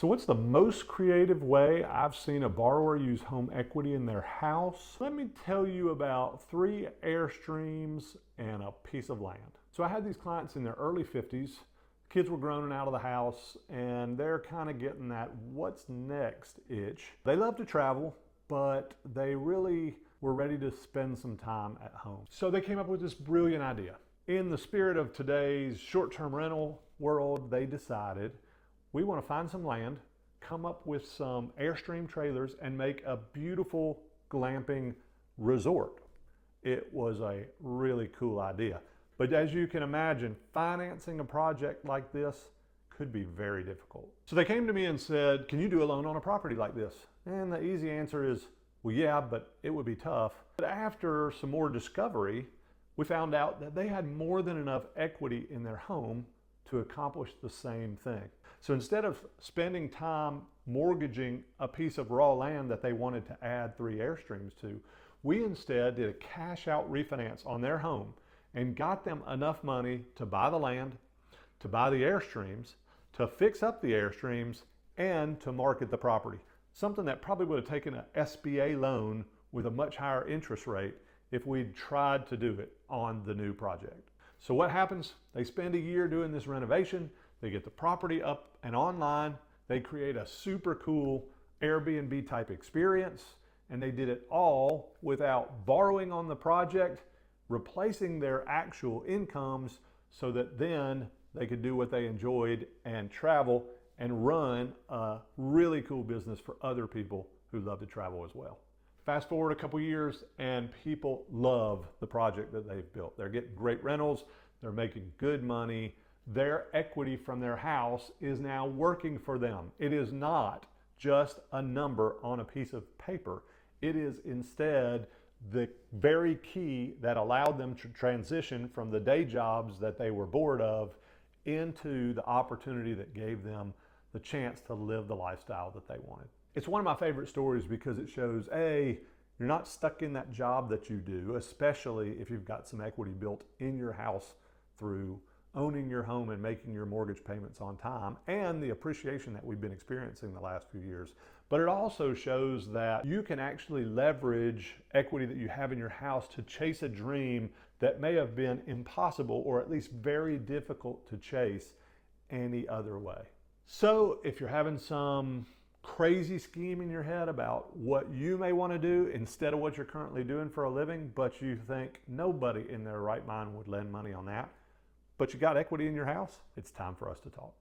So what's the most creative way I've seen a borrower use home equity in their house? Let me tell you about 3 Airstreams and a piece of land. So I had these clients in their early 50s. Kids were grown and out of the house, and they're kind of getting that what's next itch. They love to travel, but they really were ready to spend some time at home. So they came up with this brilliant idea. In the spirit of today's short-term rental world, they decided, we want to find some land, come up with some Airstream trailers, and make a beautiful glamping resort. It was a really cool idea. But as you can imagine, financing a project like this could be very difficult. So they came to me and said, can you do a loan on a property like this? And the easy answer is, well, yeah, but it would be tough. But after some more discovery, we found out that they had more than enough equity in their home to accomplish the same thing. So instead of spending time mortgaging a piece of raw land that they wanted to add 3 Airstreams to, we instead did a cash out refinance on their home and got them enough money to buy the land, to buy the Airstreams, to fix up the Airstreams, and to market the property. Something that probably would have taken an SBA loan with a much higher interest rate if we'd tried to do it on the new project. So what happens? They spend a year doing this renovation, they get the property up and online, they create a super cool Airbnb type experience, and they did it all without borrowing on the project, replacing their actual incomes so that then they could do what they enjoyed and travel and run a really cool business for other people who love to travel as well. Fast forward a couple years and people love the project that they've built. They're getting great rentals, they're making good money. Their equity from their house is now working for them. It is not just a number on a piece of paper. It is instead the very key that allowed them to transition from the day jobs that they were bored of into the opportunity that gave them the chance to live the lifestyle that they wanted. It's one of my favorite stories because it shows, A, you're not stuck in that job that you do, especially if you've got some equity built in your house through owning your home and making your mortgage payments on time, and the appreciation that we've been experiencing the last few years. But it also shows that you can actually leverage equity that you have in your house to chase a dream that may have been impossible or at least very difficult to chase any other way. So if you're having some crazy scheme in your head about what you may want to do instead of what you're currently doing for a living, but you think nobody in their right mind would lend money on that, but you got equity in your house, it's time for us to talk.